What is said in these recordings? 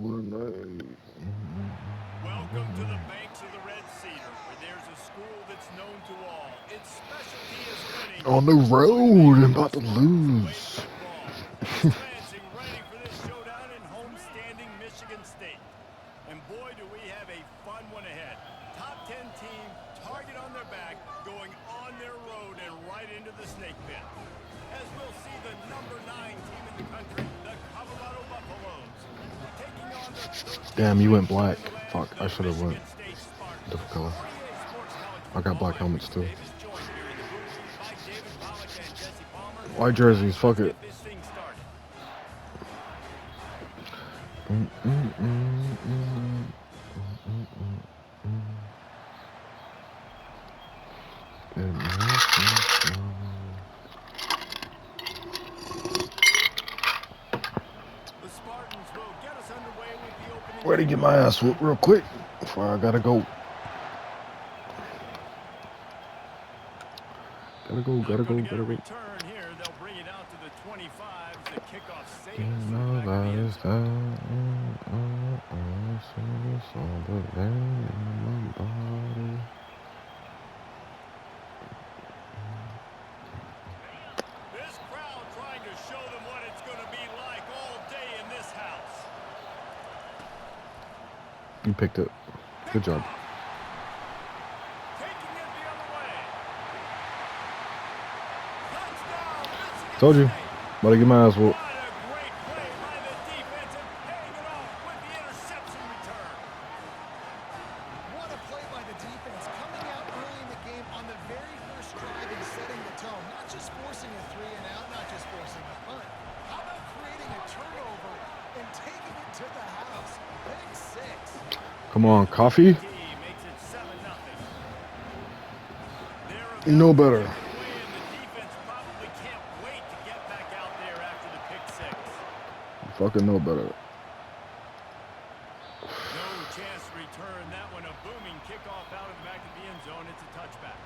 Welcome to the banks of the Red Cedar, where there's a school that's known to all. Its specialty is winning. On the road and about to lose. East Lansing ready for this showdown in homestanding Michigan State. And boy, do we have a fun one ahead. Top 10 team, target on their back, going on their road and right into the snake pit. As we'll see the number 9 team in the country, the Colorado Buffaloes, taking on the Damn, you went black. Fuck, I should have went different color. I got black helmets too. White jerseys, fuck it. Ready to get my ass whooped real quick before I gotta go. Gotta go. This crowd trying to show them what it's going to be like all day in this house. You picked it. Good job. Taking it the other way. Touchdown, Told you. About to get my ass whooped. What a great play by the defense and paying it off with the interception return. What a play by the defense, coming out early in the game on the very first drive and setting the tone. Not just forcing a 3 and out, not just forcing a punt. How about creating a turnover and taking it to the house? Pick 6. Come on, coffee. You know better. You fucking know better. No chance to return that one. A booming kickoff out of the back of the end zone. It's a touchback.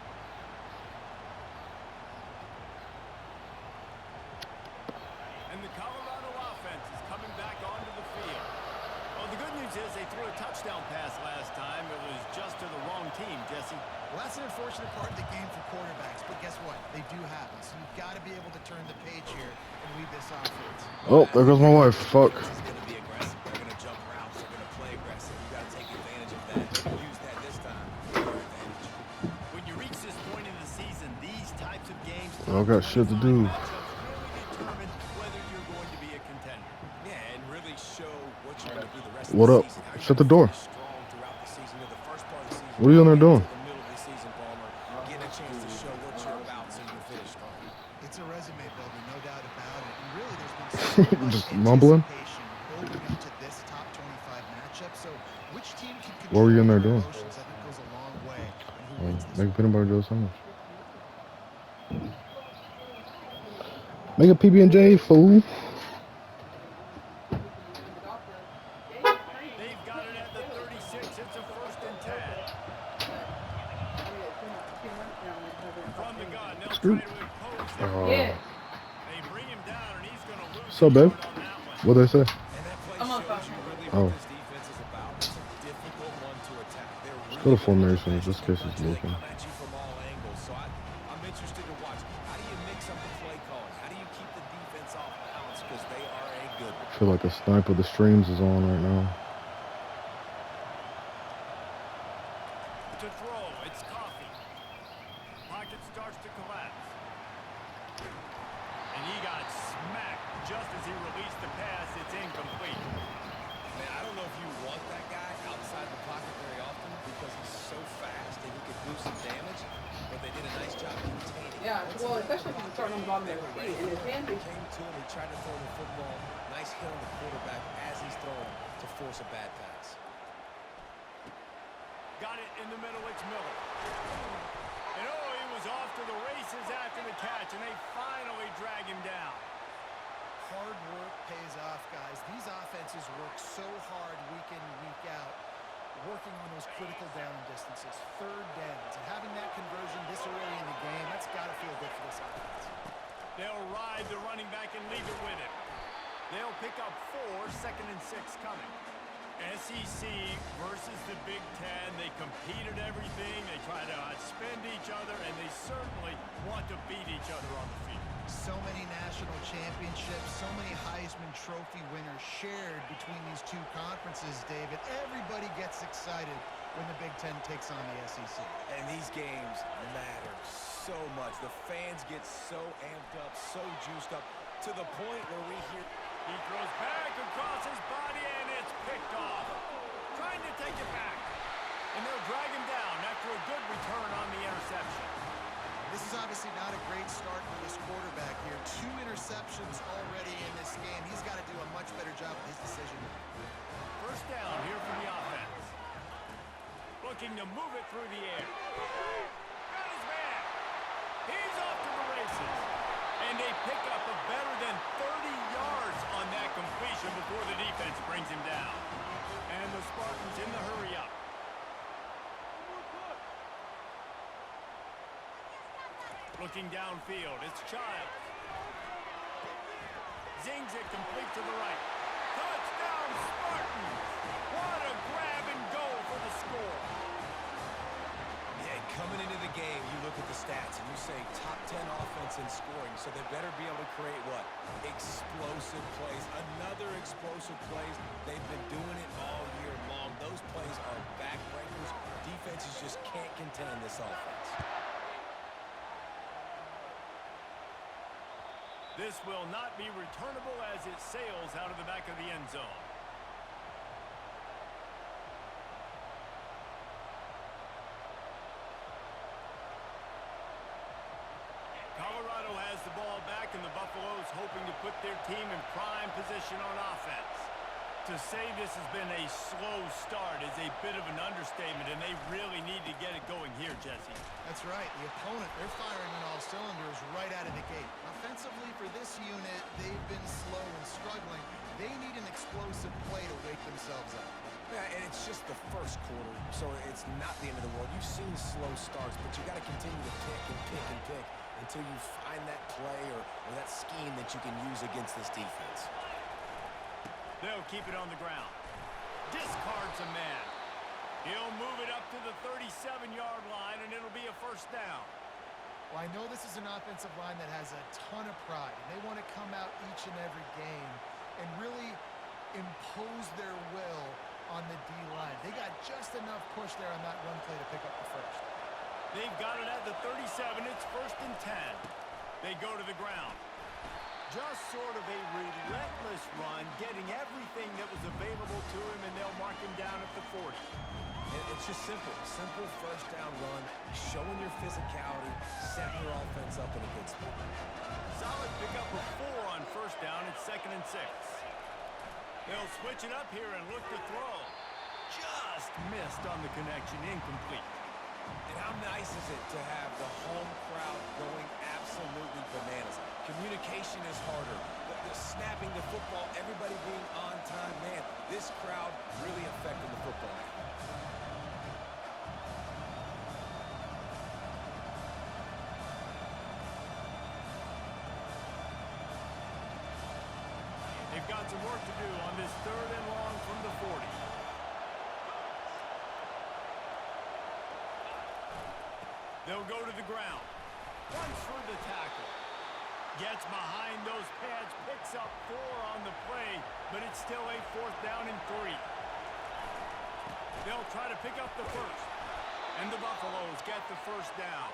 And the Colorado offense is coming back onto the field. Well, the good news is they threw a touchdown pass last time. It was just to the wrong team, Jesse. Well, that's an unfortunate part of the game for quarterbacks, but guess what? They do happen. So you've got to be able to turn the page here and lead this offense. Oh, there goes my wife. Fuck. It's going to be aggressive. They're going to jump routes. They're going to play aggressive. You got to take advantage of that. Use that this time. When you reach this point in the season, these types of games I got shit to do. really determine whether you're going to be a contender. Yeah, and really show what you're going to be the rest What of up? the season. How Shut you're the gonna door. finish strong throughout the season. You know, the first part of the season. What are you in there doing? The middle of the season, Palmer. Getting a chance to show what you're about so you can finish strong. It's a resume builder, no doubt about it. And really, there's been so much Just mumbling. anticipation building up to this top 25 matchup. So which team can What were you in there control doing? their emotions, I think goes a long way in who wins this Make a one. peanut butter jelly sandwich. Make a PB&J, fool. They've got it at the 36. It's a 1st and 10. From the gun, they'll Scoop. try to impose their Oh. They bring him down, and he's going to lose What's up, babe? on that one. What'd they say? And that play shows you really Oh. what this defense is about. It's a difficult one to attack. They're Let's really go to formation, just in case it's they looking. come at you from all angles. So I'm interested to watch. How do you mix up the play calling? How do you keep the defense off balance? Because they are a good one. I feel like a snipe of the streams is on right now. To throw, it's Coffee. Pocket starts to collapse. And he got smacked just as he released the pass. It's incomplete. Man, I don't know if you want that guy outside the pocket very often because he's so fast and he could do some damage, but they did a nice job containing him. Yeah, well, especially if you're starting on the bottom of their feet and his hands. Came to him, he tried to throw the football. Nice hit on the quarterback as he's throwing to force a bad pass. Got it in the middle. It's Miller. And oh, he was off to the races after the catch, and they finally drag him down. Hard work pays off, guys. These offenses work so hard week in and week out, working on those critical down distances, 3rd downs, and having that conversion this early in the game, that's got to feel good for this offense. They'll ride the running back and leave it with him. They'll pick up 4, 2nd and 6 coming. SEC versus the Big Ten. They compete at everything. They try to outspend each other, and they certainly want to beat each other on the field. So many national championships, so many Heisman Trophy winners shared between these two conferences, David. Everybody gets excited when the Big Ten takes on the SEC. And these games matter so much. The fans get so amped up, so juiced up, to the point where we hear... He throws back across his body, and it's picked off. Trying to take it back. And they'll drag him down after a good return on the interception. This is obviously not a great start for this quarterback here. 2 interceptions already in this game. He's got to do a much better job with his decision. First down here for the offense. Looking to move it through the air. Got his man. He's off to the races. And they pick up a better than 30 yards on that completion before the defense brings him down. And the Spartans in the hurry up. Looking downfield, it's Childs. Zings it complete to the right. Touchdown, Spartans! What a grab and go for the score. Yeah, coming into the game, you look at the stats and you say top 10 offense in scoring, so they better be able to create what? Explosive plays. Another explosive plays. They've been doing it all year long. Those plays are backbreakers. Defenses just can't contain this offense. This will not be returnable as it sails out of the back of the end zone. Colorado has the ball back, and the Buffaloes hoping to put their team in prime position on offense. To say this has been a slow start is a bit of an understatement, and they really need to get it going here, Jesse. That's right. The opponent, they're firing on all cylinders right out of the gate. Offensively for this unit, they've been slow and struggling. They need an explosive play to wake themselves up. Yeah, and it's just the first quarter, so it's not the end of the world. You've seen slow starts, but you got to continue to pick and pick and pick until you find that play or that scheme that you can use against this defense. They'll keep it on the ground. Discards a man. He'll move it up to the 37-yard line, and it'll be a first down. Well, I know this is an offensive line that has a ton of pride. They want to come out each and every game and really impose their will on the D-line. They got just enough push there on that run play to pick up the first. They've got it at the 37. It's 1st and 10. They go to the ground. Just sort of a relentless run, getting everything that was available to him, and they'll mark him down at the 40. It's just simple. Simple first down run, showing your physicality, setting your offense up in a good spot. Solid pickup of 4 on first down. It's 2nd and 6. They'll switch it up here and look to throw. Just missed on the connection, incomplete. And how nice is it to have the home crowd going absolutely bananas? Communication is harder. The snapping the football, everybody being on time. Man, this crowd really affecting the football game. They've got some work to do on this 3rd and long from the 40. They'll go to the ground. Runs through the tackle. Gets behind those pads, picks up 4 on the play, but it's still a 4th down and 3. They'll try to pick up the first. And the Buffaloes get the first down.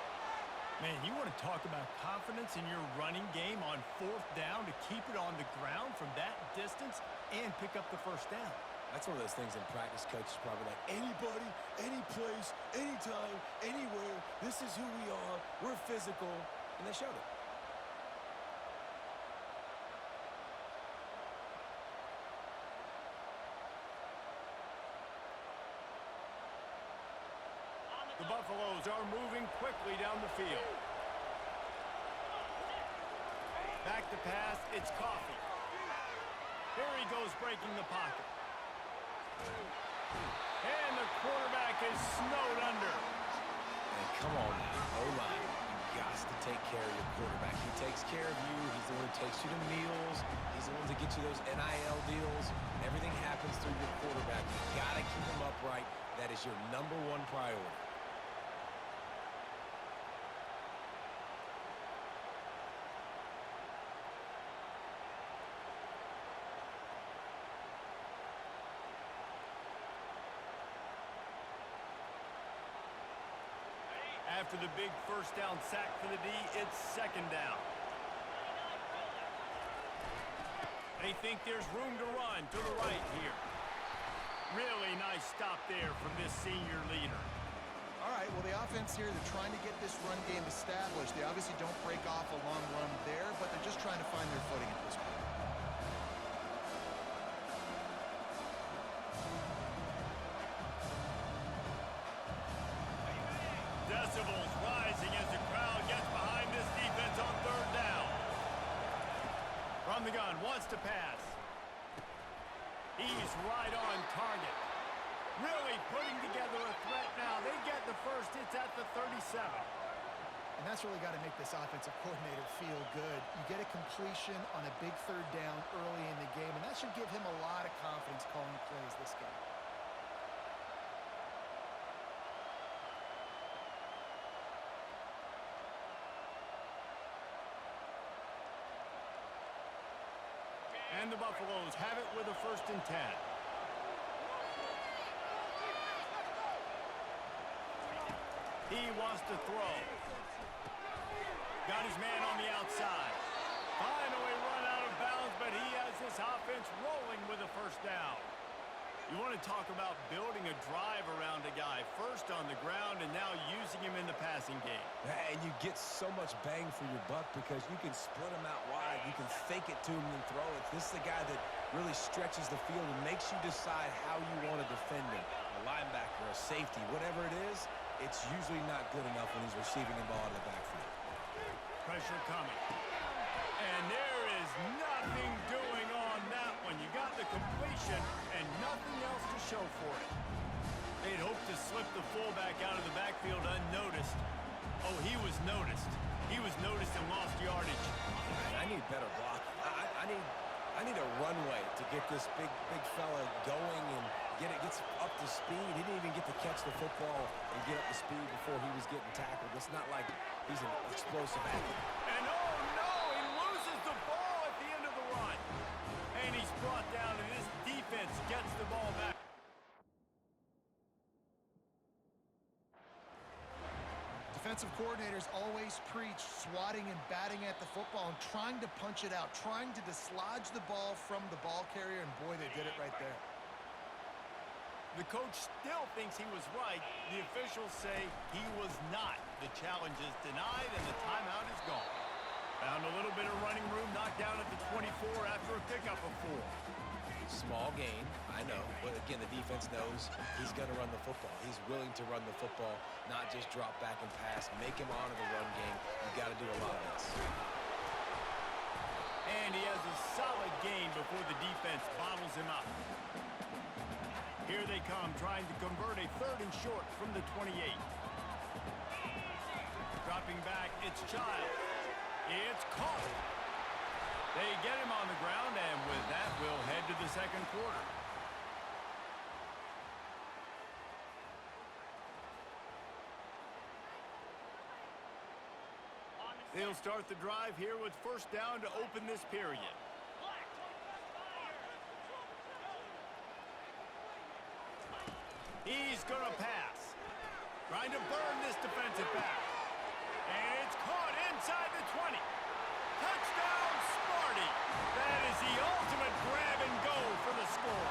Man, you want to talk about confidence in your running game on 4th down to keep it on the ground from that distance and pick up the first down. That's one of those things in practice, coaches probably like, anybody, any place, anytime, anywhere, this is who we are, we're physical, and they showed it. The Buffaloes are moving quickly down the field. Back to pass, it's Coffee. Here he goes breaking the pocket. And the quarterback is snowed under. And come on now, O-line. You got to take care of your quarterback. He takes care of you. He's the one who takes you to meals. He's the one to get you those NIL deals. Everything happens through your quarterback. You got to keep him upright. That is your number one priority. After the big first down sack for the D, it's second down. They think there's room to run to the right here. Really nice stop there from this senior leader. All right, well, the offense here, they're trying to get this run game established. They obviously don't break off a long run there, but they're just trying to find their footing at this point. Decibels rising as the crowd gets behind this defense on third down. From the gun, wants to pass. He's right on target. Really putting together a threat now. They get the first. It's at the 37. And that's really got to make this offensive coordinator feel good. You get a completion on a big third down early in the game, and that should give him a lot of confidence calling plays this game. And the Buffaloes have it with a 1st and 10. He wants to throw. Got his man on the outside. Finally run out of bounds, but he has this offense rolling with a 1st down. You want to talk about building a drive around a guy. First on the ground and now using him in the passing game. And you get so much bang for your buck because you can split him out wide. You can fake it to him and throw it. This is the guy that really stretches the field and makes you decide how you want to defend him. A linebacker, a safety, whatever it is, it's usually not good enough when he's receiving the ball in the backfield. Pressure coming. And there is nothing doing on that one. You got the completion and nothing else to show for it. They'd hoped to slip the fullback out of the backfield unnoticed. Oh, he was noticed. He was noticed and lost yardage. I need better blocking. I need a runway to get this big fella going and gets up to speed. He didn't even get to catch the football and get up to speed before he was getting tackled. It's not like he's an explosive athlete. And oh no, he loses the ball at the end of the run. And he's brought down and this defense gets the ball back. Defensive coordinators always preach swatting and batting at the football and trying to punch it out, trying to dislodge the ball from the ball carrier, and boy, they did it right there. The coach still thinks he was right. The officials say he was not. The challenge is denied and the timeout is gone. Found a little bit of running room, knocked down at the 24 after a pickup of 4. Small gain, I know, but again, the defense knows he's going to run the football. He's willing to run the football, not just drop back and pass, make him honor the run game. You got to do a lot of this. And he has a solid gain before the defense bottles him up. Here they come, trying to convert a 3rd and short from the 28. Dropping back, it's Childs. It's caught. They get him on the ground, and with that, we'll head to the 2nd quarter. They'll start the drive here with 1st down to open this period. He's going to pass. Trying to burn this defensive back. And it's caught inside the 20. Touchdown, Sparty. That is the ultimate grab and go for the score.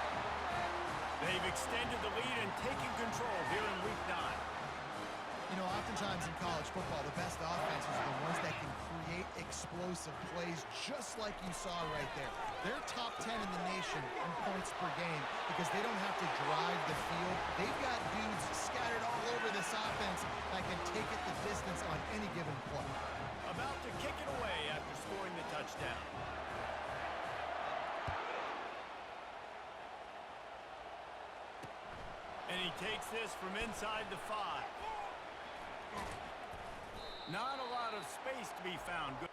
They've extended the lead and taken control here in Week 9. You know, oftentimes in college football, the best offenses are the ones that can create explosive plays just like you saw right there. They're top 10 in the nation in points per game because they don't have to drive the field. They've got dudes scattered all over this offense that can take it the distance on any given play. About to kick it away after scoring the touchdown. And he takes this from inside the 5. Not a lot of space to be found. Good.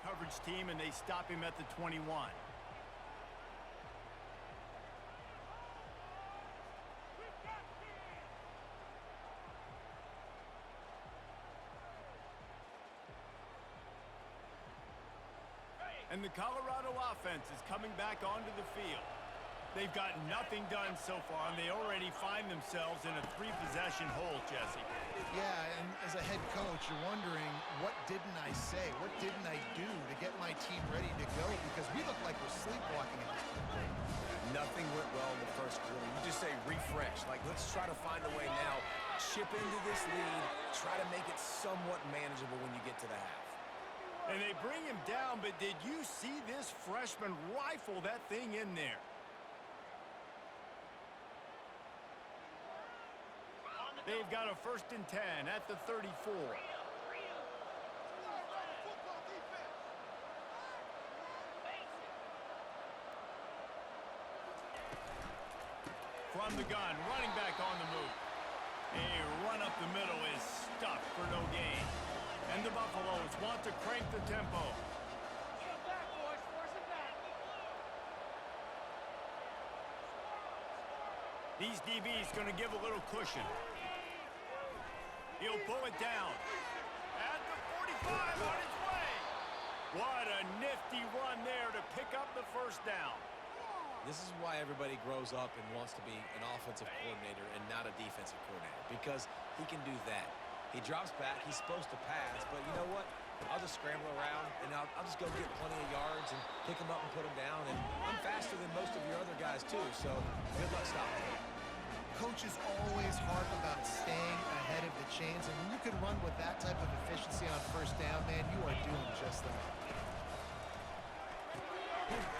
Coverage team, and they stop him at the 21. And the Colorado offense is coming back onto the field. They've got nothing done so far, and they already find themselves in a 3-possession hole, Jesse. Yeah, and as a head coach, you're wondering, what didn't I say? What didn't I do to get my team ready to go? Because we look like we're sleepwalking at this point. Nothing went well in the first quarter. You just say refresh. Like, let's try to find a way now. Chip into this lead. Try to make it somewhat manageable when you get to the half. And they bring him down, but did you see this freshman rifle that thing in there? They've got a 1st and 10 at the 34. From the gun, running back on the move. A run up the middle is stuffed for no gain. And the Buffaloes want to crank the tempo. These DBs going to give a little cushion. He'll pull it down. At the 45 on its way. What a nifty run there to pick up the 1st down. This is why everybody grows up and wants to be an offensive coordinator and not a defensive coordinator, because he can do that. He drops back. He's supposed to pass, but you know what? I'll just scramble around, and I'll just go get plenty of yards and pick him up and put him down. And I'm faster than most of your other guys, too, so good luck stopping him. Coaches always harp about staying ahead of the chains, and when you can run with that type of efficiency on 1st down, man, you are doing just that.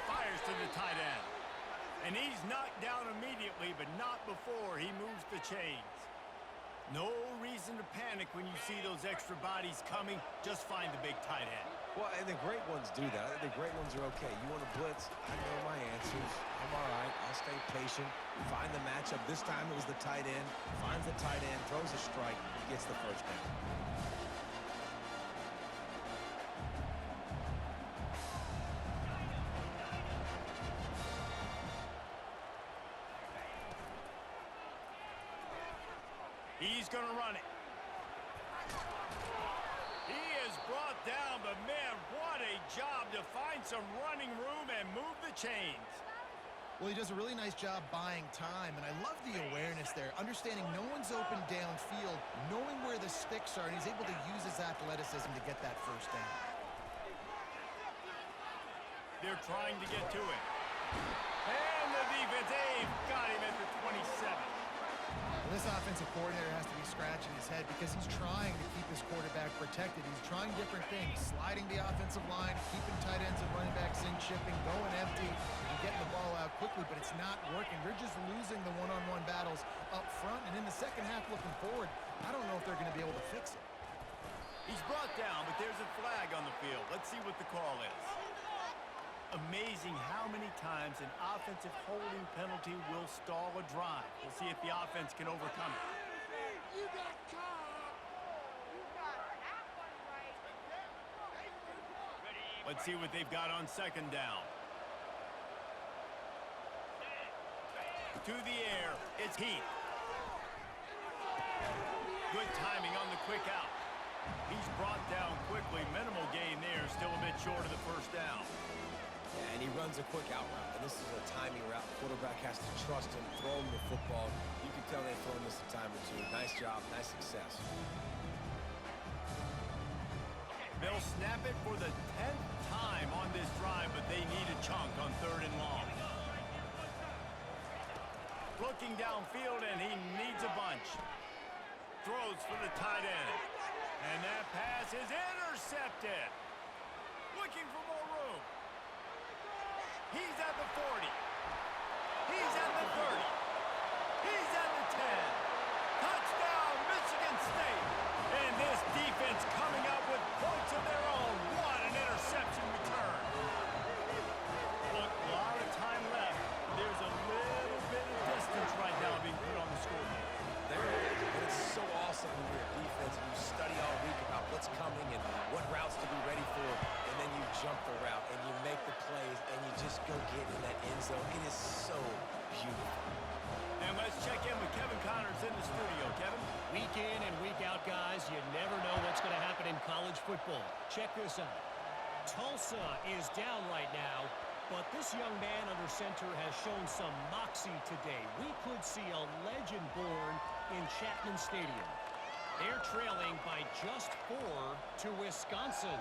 Fires to the tight end. And he's knocked down immediately, but not before he moves the chains. No reason to panic when you see those extra bodies coming. Just find the big tight end. Well, and the great ones do that. I think the great ones are okay. You want to blitz? I know my answers. I'm all right. I'll stay patient. Find the matchup. This time it was the tight end. Finds the tight end, throws a strike, gets the 1st down. He's going to run it. He is brought down, but man, what a job to find some running room and move the chains. Well, he does a really nice job buying time, and I love the awareness there, understanding no one's open downfield, knowing where the sticks are, and he's able to use his athleticism to get that 1st down. They're trying to get to it. And the defense, they've got him at the 27. Well, this offensive coordinator has to be scratching his head because he's trying to keep his quarterback protected. He's trying different things, sliding the offensive line, keeping tight ends and running backs in, chipping, going empty, and getting the ball out quickly, but it's not working. They're just losing the one-on-one battles up front, and in the 2nd half looking forward, I don't know if they're going to be able to fix it. He's brought down, but there's a flag on the field. Let's see what the call is. Amazing how many times an offensive holding penalty will stall a drive. We'll see if the offense can overcome it. You got caught. You got that one right. Let's see what they've got on 2nd down. To the air, it's Heath. Good timing on the quick out. He's brought down quickly. Minimal gain there, still a bit short of the 1st down. Yeah, and he runs a quick out route, and this is a timing route. The quarterback has to trust him, throw him the football. You can tell they've thrown this a time or two. Nice job, nice success. They'll snap it for the 10th time on this drive, but they need a chunk on 3rd and long. Looking downfield, and he needs a bunch. Throws for the tight end. And that pass is intercepted. Looking for more room. He's at the 40. He's at the 30. He's at the 10. Touchdown, Michigan State. And this defense coming up with points of their own. What an interception return. Look, a lot of time left. There's a little bit of distance right now being put on the scoreboard. There it is. And it's so awesome when you're a defense and you study all week about what's coming and what routes to be ready for, and then you jump the route and you make the plays and you just go get in that end zone. It is so beautiful. And let's check in with Kevin Connors in the studio. Kevin? Week in and week out, guys, you never know what's going to happen in college football. Check this out. Tulsa is down right now, but this young man under center has shown some moxie today. We could see a legend born in Chapman Stadium. They're trailing by just 4 to Wisconsin.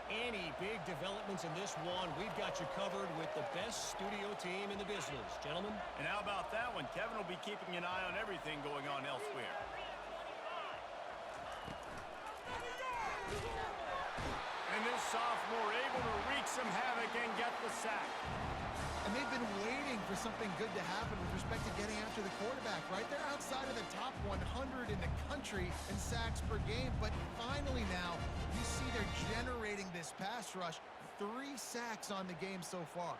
Any big developments in this one, we've got you covered with the best studio team in the business. Gentlemen? And how about that one? Kevin will be keeping an eye on everything going on elsewhere. And this sophomore able to wreak some havoc and get the sack. And they've been waiting for something good to happen with respect to getting after the quarterback, right? They're outside of the top 100 in the country in sacks per game, but finally now you see they're generating this pass rush. 3 sacks on the game so far.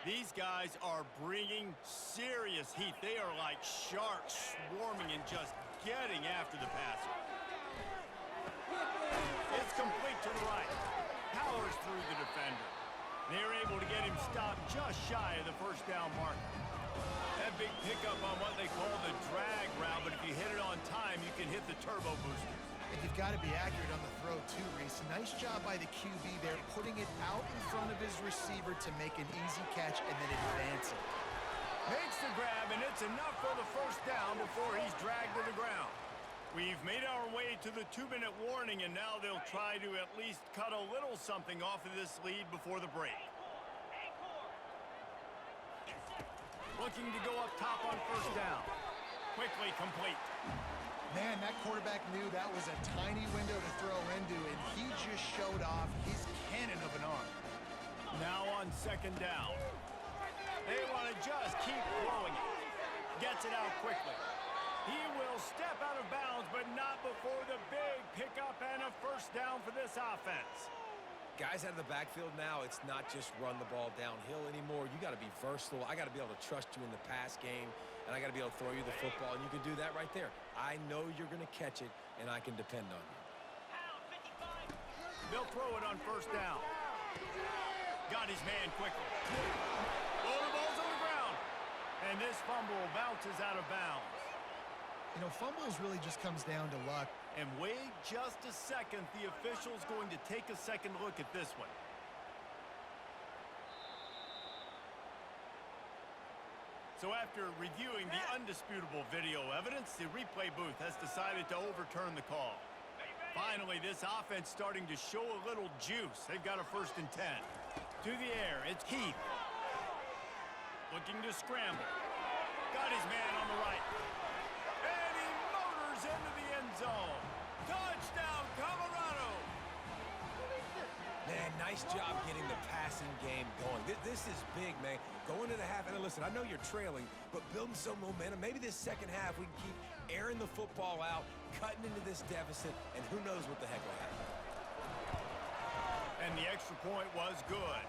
These guys are bringing serious heat. They are like sharks swarming and just getting after the passer. It's complete to the right. Powers through the defender. They're able to get him stopped just shy of the first down mark. That big pickup on what they call the drag route, but if you hit it on time, you can hit the turbo boosters. And you've got to be accurate on the throw too, Reese. Nice job by the QB there, putting it out in front of his receiver to make an easy catch and then advance it. Makes the grab, and it's enough for the first down before he's dragged to the ground. We've made our way to the 2-minute warning, and now they'll try to at least cut a little something off of this lead before the break. Looking to go up top on first down. Quickly complete. Man, that quarterback knew that was a tiny window to throw into, and he just showed off his cannon of an arm. Now on second down. They want to just keep throwing it. Gets it out quickly. He will step out of bounds, but not before the big pickup and a first down for this offense. Guys out of the backfield now, it's not just run the ball downhill anymore. You got to be versatile. I got to be able to trust you in the pass game, and I got to be able to throw you the football, and you can do that right there. I know you're going to catch it, and I can depend on you. They'll throw it on first down. Got his man quickly. Oh, the ball's on the ground. And this fumble bounces out of bounds. You know, fumbles really just comes down to luck. And wait just a second. The official's going to take a second look at this one. So after reviewing the undisputable video evidence, the replay booth has decided to overturn the call. Finally, this offense starting to show a little juice. They've got a 1st and 10. To the air, it's Keith. Looking to scramble. Got his man on the right. And he motors into the end zone. Touchdown, Colorado! Man, nice job getting the passing game going. This is big, man. Going to the half, and listen, I know you're trailing, but building some momentum. Maybe this second half we can keep airing the football out, cutting into this deficit, and who knows what the heck will happen. And the extra point was good.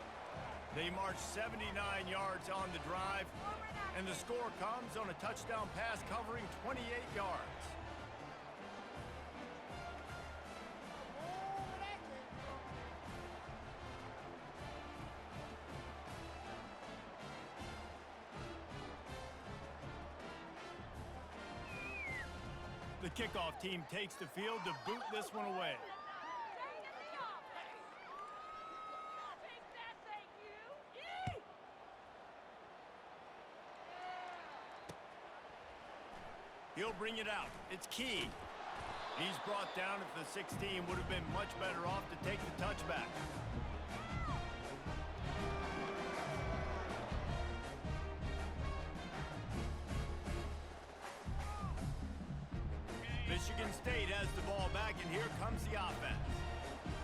They marched 79 yards on the drive, and the score comes on a touchdown pass covering 28 yards. The kickoff team takes the field to boot this one away. He'll bring it out. It's Key. He's brought down at the 16. Would have been much better off to take the touchback. Michigan State has the ball back, and here comes the offense.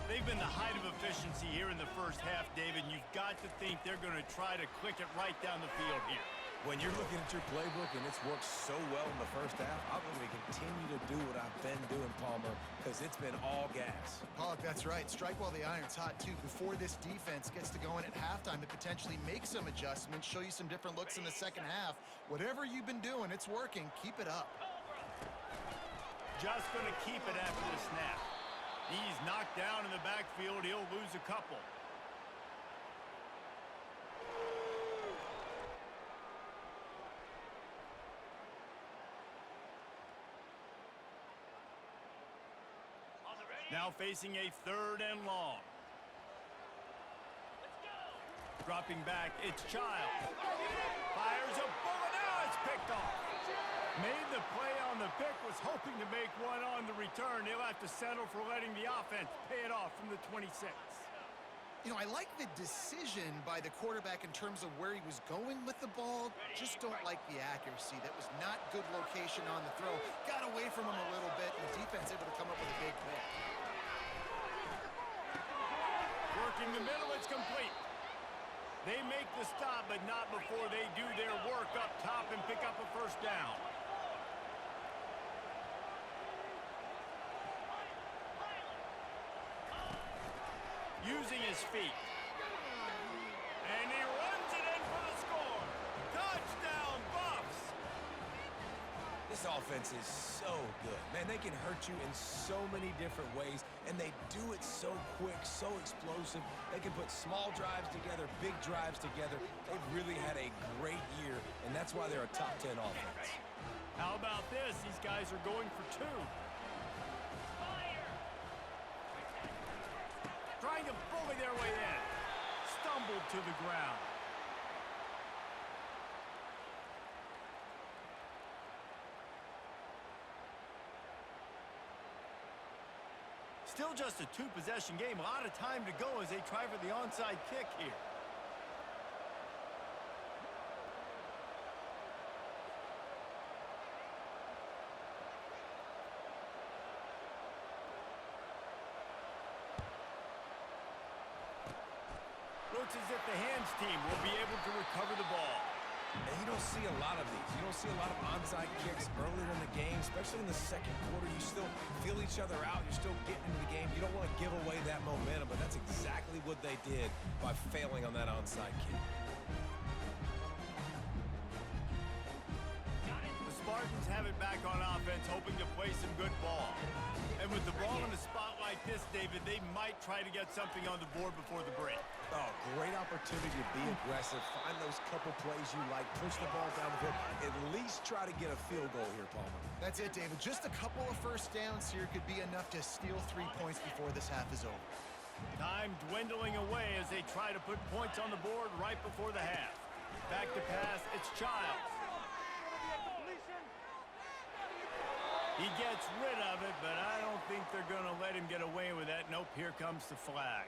They've been the height of efficiency here in the first half, David. You've got to think they're going to try to click it right down the field here. When you're looking at your playbook and it's worked so well in the first half, I'm going to continue to do what I've been doing, Palmer, because it's been all gas. Pollock, that's right. Strike while the iron's hot, too. Before this defense gets to going at halftime to potentially make some adjustments, show you some different looks in the second half. Whatever you've been doing, it's working. Keep it up. Just going to keep it after the snap. He's knocked down in the backfield. He'll lose a couple. Now facing a 3rd and long. Dropping back, it's Child. Fires a bullet. Now it's picked off. Made the play on the pick, was hoping to make one on the return. He'll have to settle for letting the offense pay it off from the 26. You know, I like the decision by the quarterback in terms of where he was going with the ball. Just don't like the accuracy. That was not good location on the throw. Got away from him a little bit, and the defense able to come up with a big pick. Working the middle, it's complete. They make the stop, but not before they do their work up top and pick up a first down. Using his feet. And he runs it in for the score. Touchdown, Buffs! This offense is so good. Man, they can hurt you in so many different ways, and they do it so quick, so explosive. They can put small drives together, big drives together. They've really had a great year, and that's why they're a top 10 offense. How about this? These guys are going for 2. Trying to bully their way in. Stumbled to the ground. Still just a 2-possession game. A lot of time to go as they try for the onside kick here. Looks as if the hands team will be able to recover the ball. And you don't see a lot of these. You don't see a lot of onside kicks earlier in the game, especially in the second quarter. You still feel each other out. You're still getting into the game. You don't want to give away that momentum, but that's exactly what they did by failing on that onside kick. The Spartans have it back on offense, hoping to play some good ball. And with the ball in a spot like this, David, they might try to get something on the board before the break. Oh, great opportunity to be aggressive. Find those couple plays you like. Push the ball down the field. At least try to get a field goal here, Palmer. That's it, David. Just a couple of first downs here could be enough to steal 3 points before this half is over. Time dwindling away as they try to put points on the board right before the half. Back to pass, it's Childs. He gets rid of it, but I don't think they're going to let him get away with that. Nope, here comes the flag.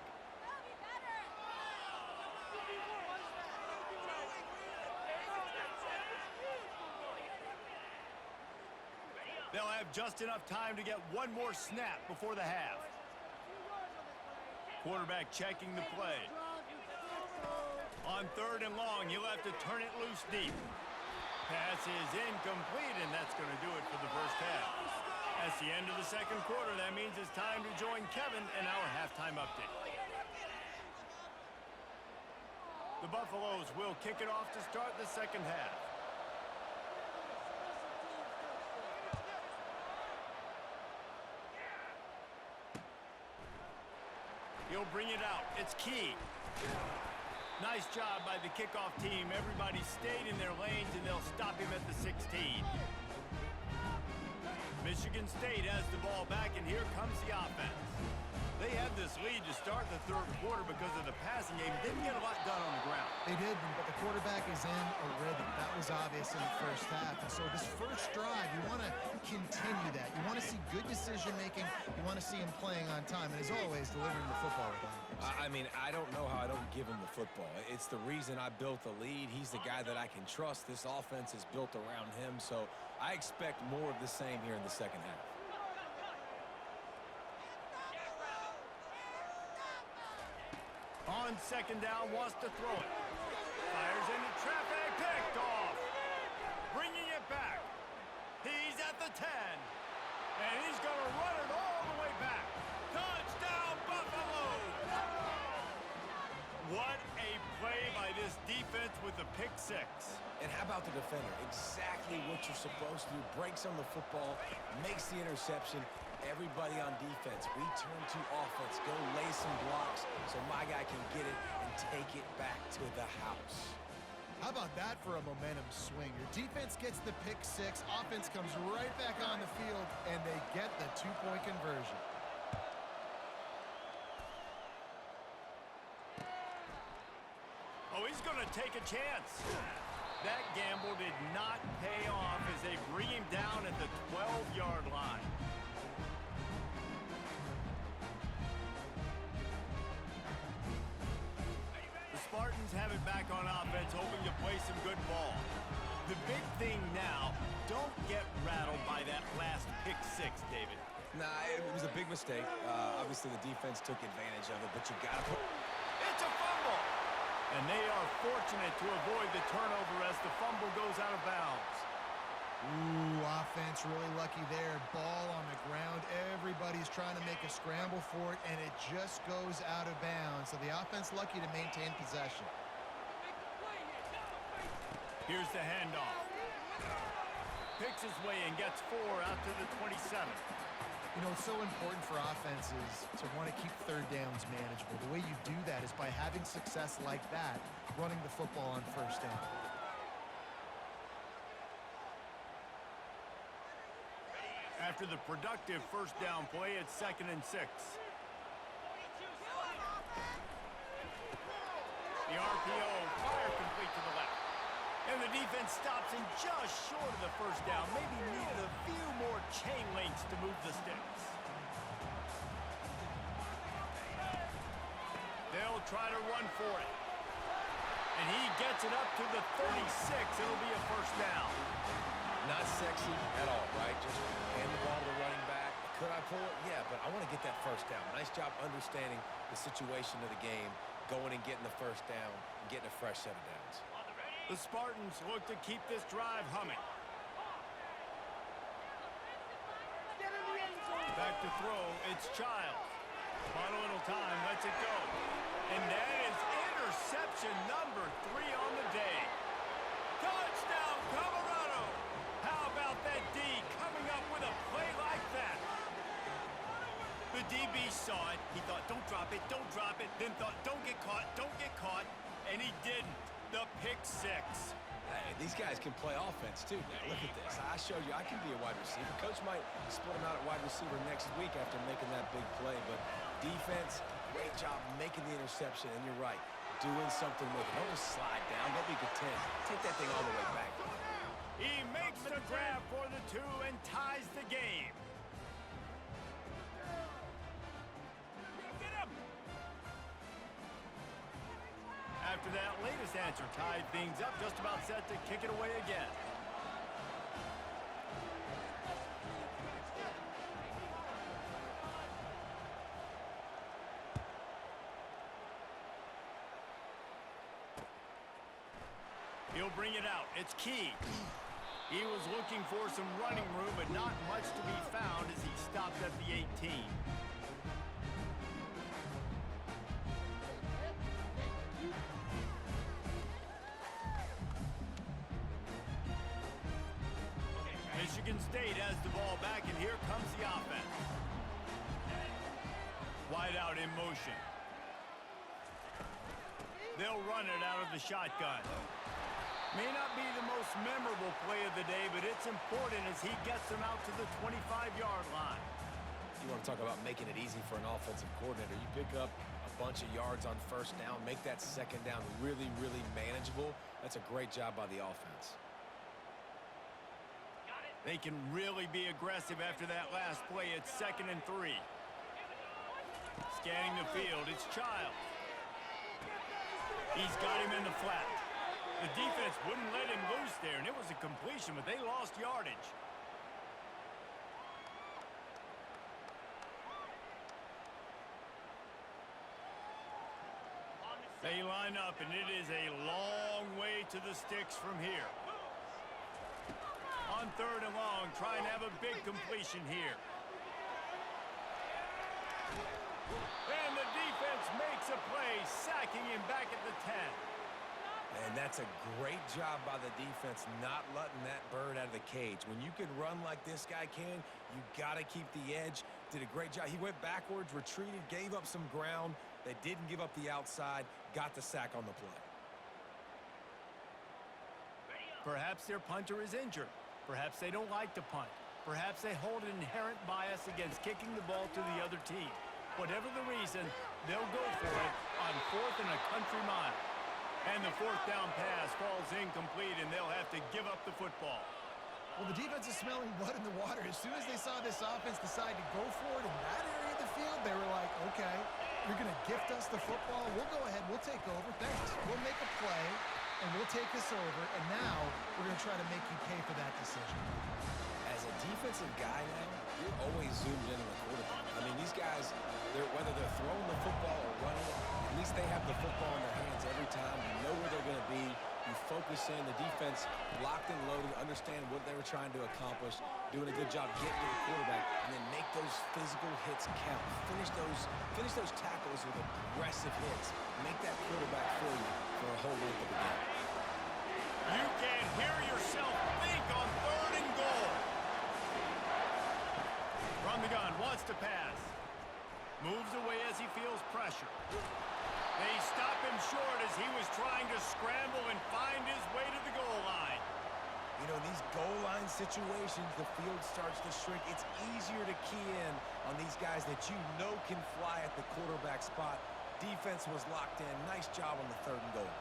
They'll have just enough time to get one more snap before the half. Quarterback checking the play. On 3rd and long, he'll have to turn it loose deep. Pass is incomplete, and that's going to do it for the first half. That's the end of the second quarter. That means it's time to join Kevin in our halftime update. The Buffaloes will kick it off to start the second half. He'll bring it out. It's Key. Nice job by the kickoff team. Everybody stayed in their lanes, and they'll stop him at the 16. Michigan State has the ball back, and here comes the offense. They had this lead to start the third quarter because of the passing game. Didn't get a lot done on the ground. They did, but the quarterback is in a rhythm. That was obvious in the first half. And so this first drive, you want to continue that. You want to see good decision-making. You want to see him playing on time. And as always, delivering the football with offense. I mean, I don't know how I don't give him the football. It's the reason I built the lead. He's the guy that I can trust. This offense is built around him, so I expect more of the same here in the second half. On second down, wants to throw it. Fires into traffic, picked off. Bringing it back. He's at the 10. And he's going to run it all the way back. Touchdown, Buffalo! What a play by this defense with the pick six. And how about the defender? Exactly what you're supposed to do. Breaks on the football, makes the interception. Everybody on defense, we turn to offense. Go lay some blocks so my guy can get it and take it back to the house. How about that for a momentum swing? Your defense gets the pick six. Offense comes right back on the field, and they get the two-point conversion. Oh, he's going to take a chance. That gamble did not pay off as they bring him down at the 12-yard line. The Spartans have it back on offense, hoping to play some good ball. The big thing now, don't get rattled by that last pick six, David. Nah, it was a big mistake. Obviously, the defense took advantage of it, but you got to put... It's a fumble! And they are fortunate to avoid the turnover as the fumble goes out of bounds. Ooh, offense really lucky there. Ball on the ground. Everybody's trying to make a scramble for it, and it just goes out of bounds. So the offense lucky to maintain possession. Here's the handoff. Picks his way and gets 4 out to the 27. You know, it's so important for offenses to want to keep third downs manageable. The way you do that is by having success like that, running the football on first down. After the productive first down play, it's 2nd and 6. The RPO, fire complete to the left. And the defense stops him just short of the first down. Maybe needed a few more chain links to move the sticks. They'll try to run for it. And he gets it up to the 36. It'll be a first down. Not sexy at all, right? Just hand the ball to the running back. Could I pull it? Yeah, but I want to get that first down. Nice job understanding the situation of the game, going and getting the first down, and getting a fresh set of downs. The Spartans look to keep this drive humming. Back to throw, it's Childs. Final little time, lets it go. And that is interception number 3 on the day. Touchdown, Colorado! How about that D coming up with a play like that? The DB saw it. He thought, don't drop it, then thought, don't get caught, and he didn't. The pick six. Hey, these guys can play offense, too. Now, look at this. I showed you I can be a wide receiver. Coach might split him out at wide receiver next week after making that big play, but defense, great job making the interception, and you're right, doing something with it. Don't just slide down. Don't be content. Take that thing all the way back. He makes the grab for the 2 and ties the game. After that latest answer tied things up, just about set to kick it away again. He'll bring it out. It's Key. He was looking for some running room, but not much to be found as he stopped at the 18. Michigan State has the ball back, and here comes the offense. Wide out in motion. They'll run it out of the shotgun. May not be the most memorable play of the day, but it's important as he gets them out to the 25-yard line. You want to talk about making it easy for an offensive coordinator. You pick up a bunch of yards on first down, make that second down really, really manageable. That's a great job by the offense. They can really be aggressive after that last play. It's 2nd and 3. Scanning the field, it's Childs. He's got him in the flat. The defense wouldn't let him loose there, and it was a completion, but they lost yardage. They line up, and it is a long way to the sticks from here. On 3rd and long, try and have a big completion here. And the defense makes a play, sacking him back at the 10. And that's a great job by the defense not letting that bird out of the cage. When you can run like this guy can, you got to keep the edge. Did a great job. He went backwards, retreated, gave up some ground. They didn't give up the outside, got the sack on the play. Perhaps their punter is injured. Perhaps they don't like to punt. Perhaps they hold an inherent bias against kicking the ball to the other team. Whatever the reason, they'll go for it on 4th and a country mile. And the 4th down pass falls incomplete, and they'll have to give up the football. Well, the defense is smelling blood in the water. As soon as they saw this offense decide to go for it in that area of the field, they were like, okay, you're going to gift us the football. We'll go ahead. We'll take over. Thanks. We'll make a play, and we'll take this over. And now we're going to try to make you pay for that decision. As a defensive guy now, you're always zoomed in on the quarterback. I mean, these guys, whether they're throwing the football or running it, at least they have the football in their hands every time. You know where they're going to be. You focus in. The defense locked and loaded, understand what they were trying to accomplish, doing a good job getting to the quarterback, and then make those physical hits count. Finish those tackles with aggressive hits. Make that quarterback for you for a whole length of the game. You can hear yourself think on 3rd and goal. From the gun, wants to pass. Moves away as he feels pressure. They stop him short as he was trying to scramble and find his way to the goal line. You know, in these goal line situations, the field starts to shrink. It's easier to key in on these guys that you know can fly at the quarterback spot. Defense was locked in. Nice job on the 3rd and goal.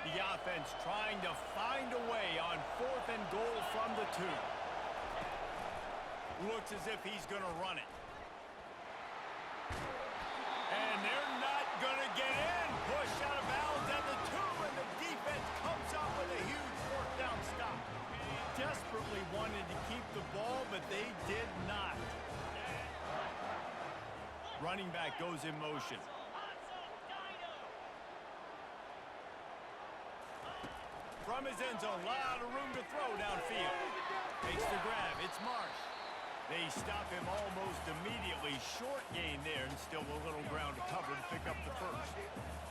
The offense trying to find a way on 4th and goal from the 2. Looks as if he's going to run it. And they're not going to get in. Push out of bounds at the 2, and the defense comes up with a huge 4th down stop. Desperately wanted to keep the ball, but they did not. Running back goes in motion. From his end zone, a lot of room to throw downfield. Takes the grab. It's Marsh. They stop him almost immediately. Short gain there, and still a little ground to cover to pick up the 1st.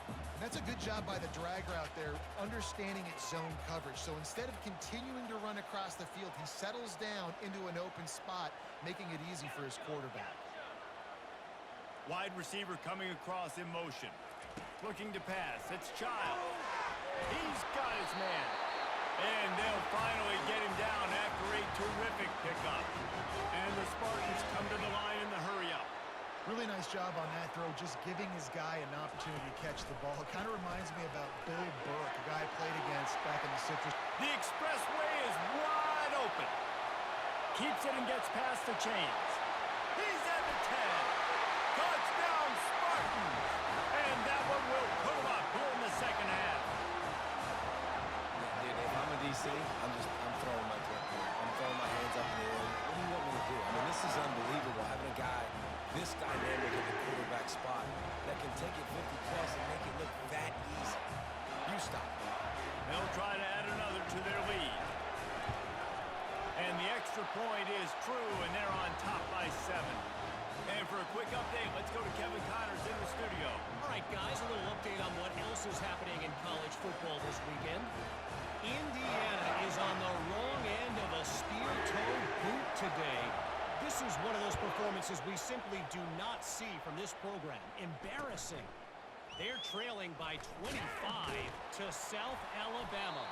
And that's a good job by the drag route there, understanding its zone coverage. So instead of continuing to run across the field, he settles down into an open spot, making it easy for his quarterback. Wide receiver coming across in motion. Looking to pass. It's Childs. He's got his man. And they'll finally get him down after a terrific pickup. And the Spartans come to the line in the hurry-up. Really nice job on that throw, just giving his guy an opportunity to catch the ball. It kind of reminds me about Bill Burke, a guy I played against back in the Citrus. The expressway is wide open. Keeps it and gets past the chains. He's at the 10. Touchdown, Spartans. And that one will put him up here in the 2nd half. Dude, if I'm a DC, I'm throwing my clipboard. I'm throwing my hands up in the air. What do you want me to do? I mean, this is unbelievable. Having a guy this dynamic at the quarterback spot that can take it 50-plus and make it look that easy. You stop. They'll try to add another to their lead. And the extra point is true, and they're on top by 7. And for a quick update, let's go to Kevin Connors in the studio. All right, guys, a little update on what else is happening in college football this weekend. Indiana is on the wrong end of a spear-toe boot today. This is one of those performances we simply do not see from this program. Embarrassing. They're trailing by 25 to South Alabama.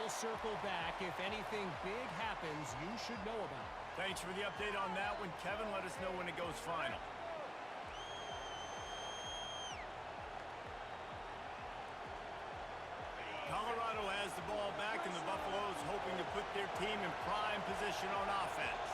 We'll circle back. If anything big happens, you should know about it. Thanks for the update on that one, Kevin. Let us know when it goes final. Colorado has the ball back, and the Buffaloes hoping to put their team in prime position on offense.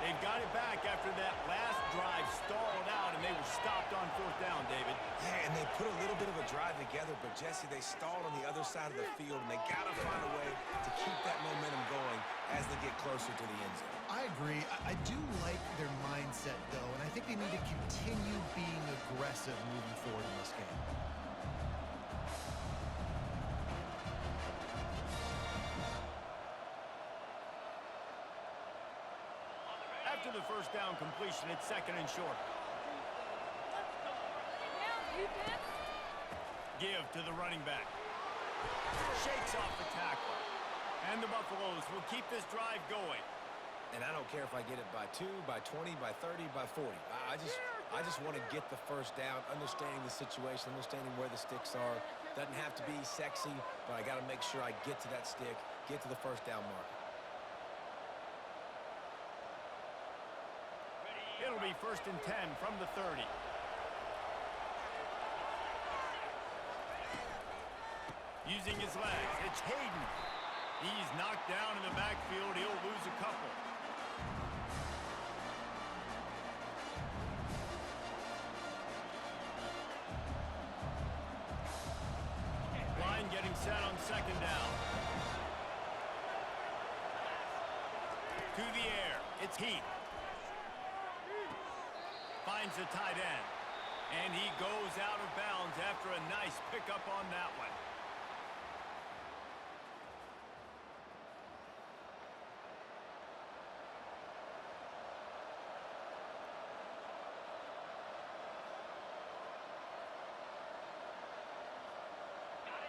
They've got it back after that last drive stalled out, and they were stopped on fourth down, David. Yeah, and they put a little bit of a drive together, but Jesse, they stalled on the other side of the field, and they got to find a way to keep that momentum going as they get closer to the end zone. I agree. I do like their mindset, though, and I think they need to continue being aggressive moving forward in this game. After the first down completion, it's second and short. Give to the running back. Shakes off the tackle. And the Buffaloes will keep this drive going. And I don't care if I get it by 2, by 20, by 30, by 40. I just want to get the first down, understanding the situation, understanding where the sticks are. Doesn't have to be sexy, but I got to make sure I get to that stick, get to the first down marker. It'll be first and 10 from the 30. Using his legs, it's Hayden. He's knocked down in the backfield. He'll lose a couple. Line getting set on second down. To the air, it's Heath. Finds the tight end. And he goes out of bounds after a nice pickup on that one.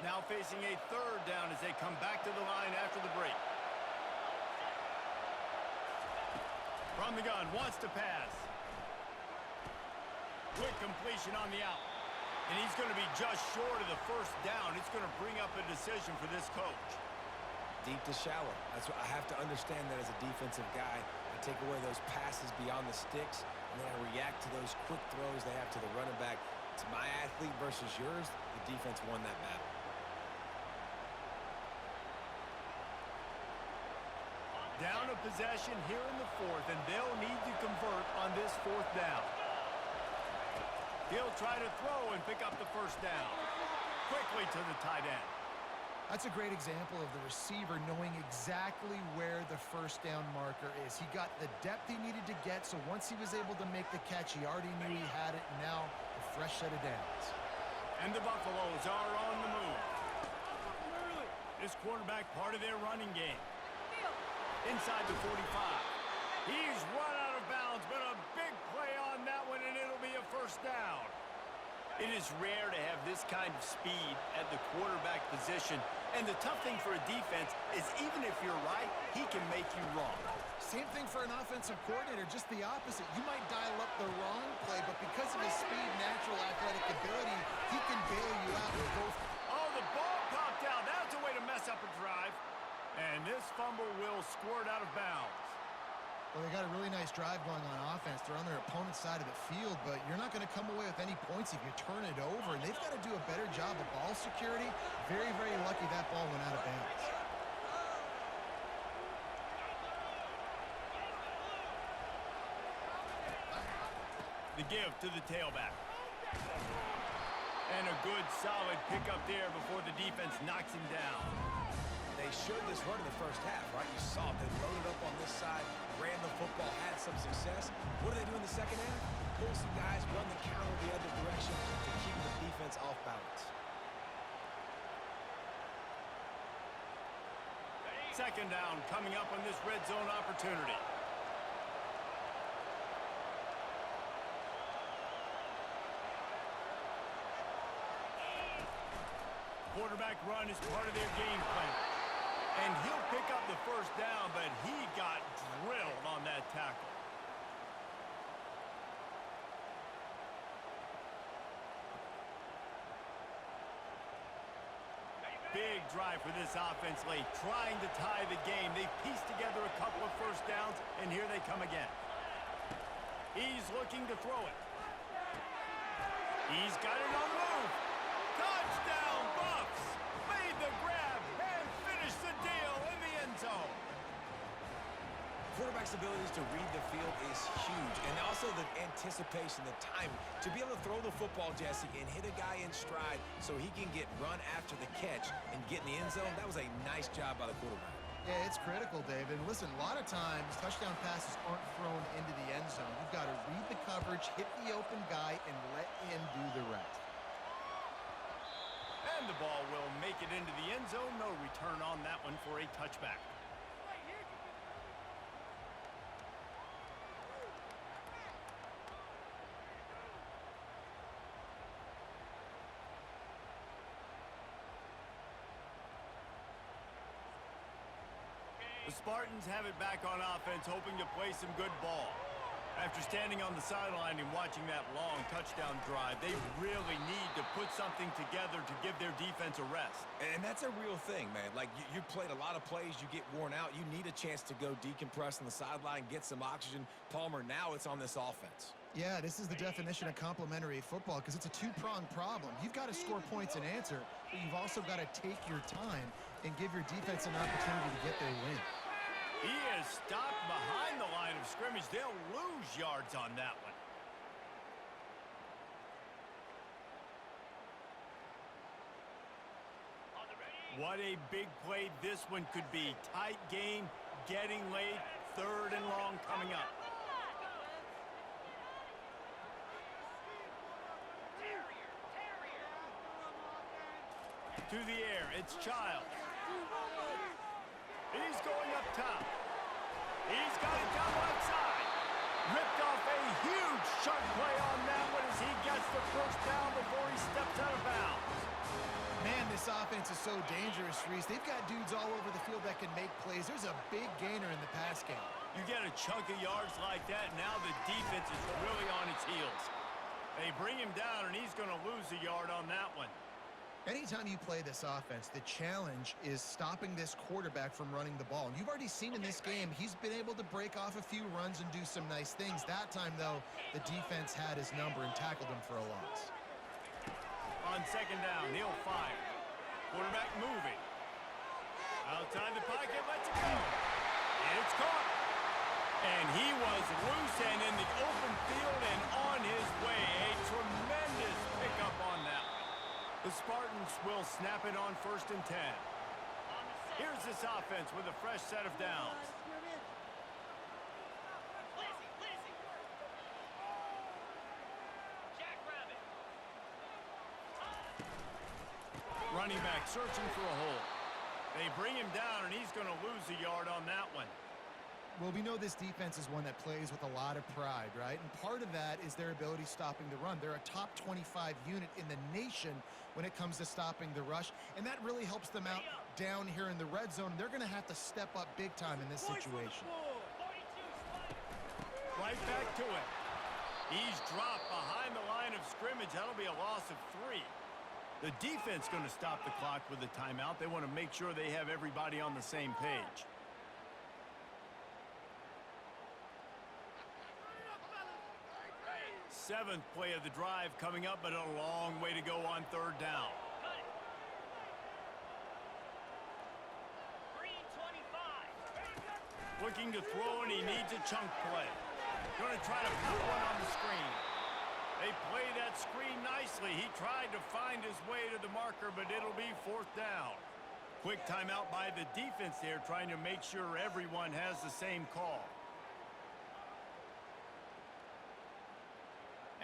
Now facing a third down as they come back to the line after the break. From the gun, wants to pass. Quick completion on the out. And he's going to be just short of the first down. It's going to bring up a decision for this coach. Deep to shallow. That's what I have to understand that as a defensive guy. I take away those passes beyond the sticks, and then I react to those quick throws they have to the running back. It's my athlete versus yours. The defense won that battle. Down a possession here in the fourth, and they'll need to convert on this fourth down. He'll try to throw and pick up the first down. Quickly to the tight end. That's a great example of the receiver knowing exactly where the first down marker is. He got the depth he needed to get, so once he was able to make the catch, he already knew he had it, and now a fresh set of downs. And the Buffaloes are on the move. This quarterback part of their running game. Inside the 45. He's run out of bounds, but a big play on that one, and it'll be a first down. It is rare to have this kind of speed at the quarterback position, and the tough thing for a defense is even if you're right, he can make you wrong. Same thing for an offensive coordinator, just the opposite. You might dial up the wrong play, but because of his speed, natural athletic ability, he can bail you out with both. Oh, the ball popped out. That's a way to mess up a drive. And this fumble will squirt out of bounds. Well, they got a really nice drive going on offense. They're on their opponent's side of the field, but you're not going to come away with any points if you turn it over. And they've got to do a better job of ball security. Very, very lucky that ball went out of bounds. The give to the tailback. And a good, solid pickup there before the defense knocks him down. They showed this run in the first half, right? You saw it. They loaded up on this side, ran the football, had some success. What do they do in the second half? Pull some guys, run the counter the other direction to keep the defense off balance. Second down coming up on this red zone opportunity. Quarterback run is part of their game plan. And he'll pick up the first down, but he got drilled on that tackle. big drive for this offense late, trying to tie the game. They've pieced together a couple of first downs, and here they come again. He's looking to throw it. He's got it on the move. Touchdown, Buffs! Made the grab and finished the deal in the end zone. Quarterback's abilities to read the field is huge, and also the anticipation, the timing. To be able to throw the football, Jesse, and hit a guy in stride so he can get run after the catch and get in the end zone, that was a nice job by the quarterback. Yeah, it's critical, David. Listen, a lot of times, touchdown passes aren't thrown into the end zone. You've got to read the coverage, hit the open guy, and let him do the rest. And the ball will make it into the end zone. No return on that one for a touchback. The Spartans have it back on offense, hoping to play some good ball. After standing on the sideline and watching that long touchdown drive, they really need to put something together to give their defense a rest. And that's a real thing, man. Like, you played a lot of plays, you get worn out. You need a chance to go decompress on the sideline, get some oxygen. Palmer, now it's on this offense. Yeah, this is the definition of complementary football because it's a two-pronged problem. You've got to score points and answer, but you've also got to take your time and give your defense an opportunity to get their win. He is stopped behind the line of scrimmage. They'll lose yards on that one. What a big play this one could be. Tight game, getting late, 3rd and long coming up. To the air, it's Childs. He's going up top. He's got it down left side. Ripped off a huge sharp play on that one as he gets the first down before he steps out of bounds. Man, this offense is so dangerous, Reese. They've got dudes all over the field that can make plays. There's a big gainer in the pass game. You get a chunk of yards like that, now the defense is really on its heels. They bring him down, and he's going to lose a yard on that one. Anytime you play this offense, the challenge is stopping this quarterback from running the ball. And you've already seen in this game, he's been able to break off a few runs and do some nice things. That time, though, the defense had his number and tackled him for a loss. On 2nd down, he'll fire. Quarterback moving. Outside the pocket, lets it go. And it's caught. And he was loose and in the open field and on his way. A tremendous pickup on that one. The Spartans will snap it on 1st and 10. Here's this offense with a fresh set of downs. Running back searching for a hole. They bring him down, and he's going to lose a yard on that one. Well, we know this defense is one that plays with a lot of pride, right? And part of that is their ability stopping the run. They're a top 25 unit in the nation when it comes to stopping the rush, and that really helps them out down here in the red zone. They're going to have to step up big time in this situation. Right back to it. He's dropped behind the line of scrimmage. That'll be a loss of 3. The defense going to stop the clock with a timeout. They want to make sure they have everybody on the same page. Seventh play of the drive coming up, but a long way to go on 3rd down. Looking to throw, and he needs a chunk play. Going to try to put one on the screen. They play that screen nicely. He tried to find his way to the marker, but it'll be 4th down. Quick timeout by the defense there, trying to make sure everyone has the same call.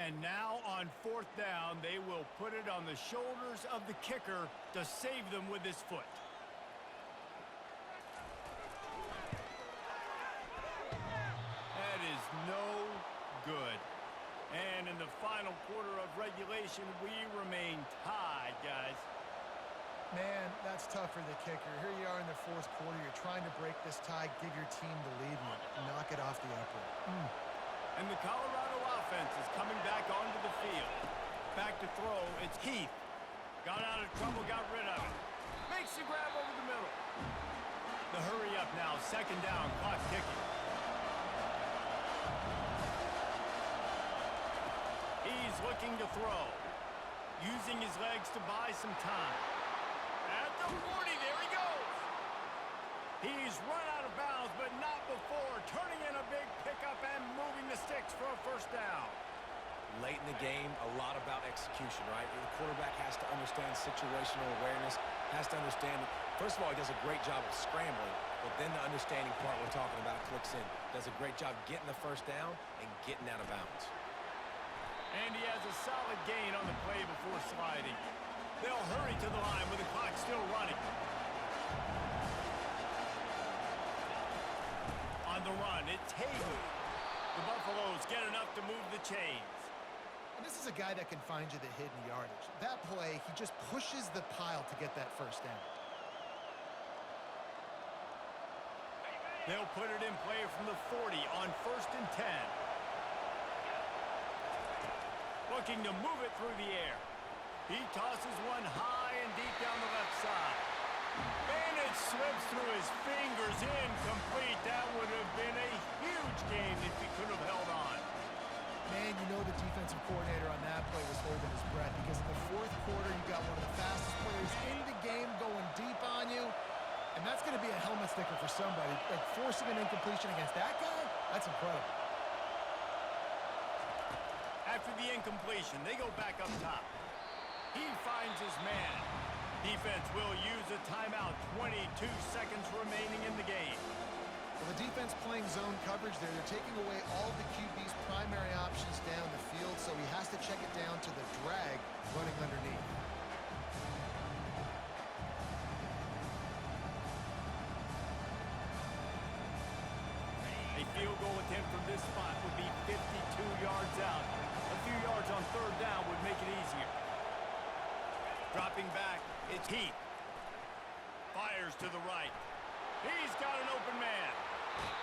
And now on 4th down, they will put it on the shoulders of the kicker to save them with his foot. That is no good. And in the final quarter of regulation, we remain tied, guys. Man, that's tough for the kicker. Here you are in the 4th quarter. You're trying to break this tie, give your team the lead, and knock it off the upright. And the Colorado offense is coming back onto the field. Back to throw, it's Heath. Got out of trouble, got rid of it. Makes makes the grab over the middle. The hurry up now, second down, clock ticking. He's looking to throw, using his legs to buy some time. At the 40, there he goes. He's run out of bounds, but not before turning in a big pickup and moving the sticks for a first down. Late in the game, a lot about execution, right? The quarterback has to understand situational awareness, has to understand it. First of all, he does a great job of scrambling, but then the understanding part we're talking about clicks in. Does a great job getting the first down and getting out of bounds. And he has a solid gain on the play before sliding. They'll hurry to the line with the clock still running. On the run, it's Haywood. The Buffaloes get enough to move the chains. And this is a guy that can find you the hidden yardage. That play, he just pushes the pile to get that first down. They'll put it in play from the 40 on 1st and 10. Looking to move it through the air. He tosses one high and deep down the left side. And it slips through his fingers, incomplete. That would have been a huge gain if he could have held on. Man, you know the defensive coordinator on that play was holding his breath because in the fourth quarter, you got one of the fastest players in the game going deep on you. And that's going to be a helmet sticker for somebody. Like forcing an incompletion against that guy, that's incredible. After the incompletion, they go back up top. He finds his man. Defense will use a timeout. 22 seconds remaining in the game. Well, the defense playing zone coverage there. They're taking away all the QB's primary options down the field, so he has to check it down to the drag running underneath. A field goal attempt from this spot would be 52 yards out. A few yards on 3rd down would make it easier. Dropping back, it's Heath. Fires to the right. He's got an open man.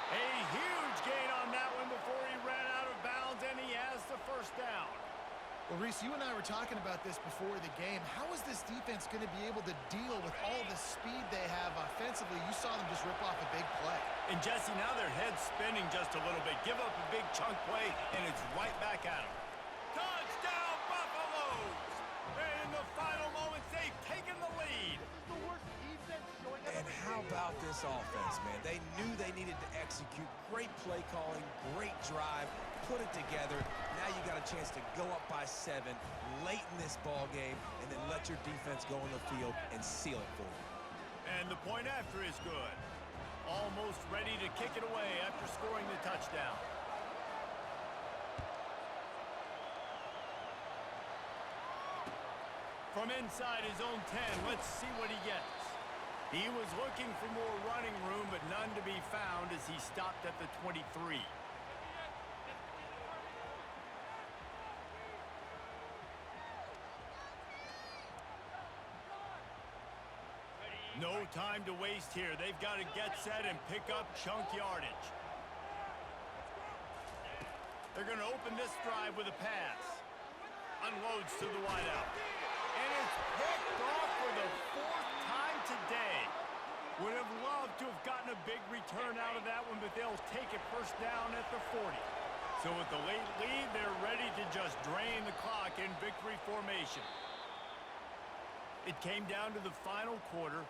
A huge gain on that one before he ran out of bounds, and he has the first down. Well, Reese, you and I were talking about this before the game. How is this defense going to be able to deal with all the speed they have offensively? You saw them just rip off a big play. And Jesse, now their head's spinning just a little bit. Give up a big chunk play, and it's right back at them. Touchdown, Buffaloes! And in the final moments, they've taken the lead. And how about this offense, man? They knew they needed to execute. Great play calling, great drive, put it together. Now you got a chance to go up by 7 late in this ball game and then let your defense go on the field and seal it for you. And the point after is good. Almost ready to kick it away after scoring the touchdown. From inside his own 10, let's see what he gets. He was looking for more running room, but none to be found as he stopped at the 23. No time to waste here. They've got to get set and pick up chunk yardage. They're going to open this drive with a pass. Unloads to the wideout. And it's picked off for the 4th time today. Would have loved to have gotten a big return out of that one, but they'll take it first down at the 40. So with the late lead, they're ready to just drain the clock in victory formation. It came down to the final quarter.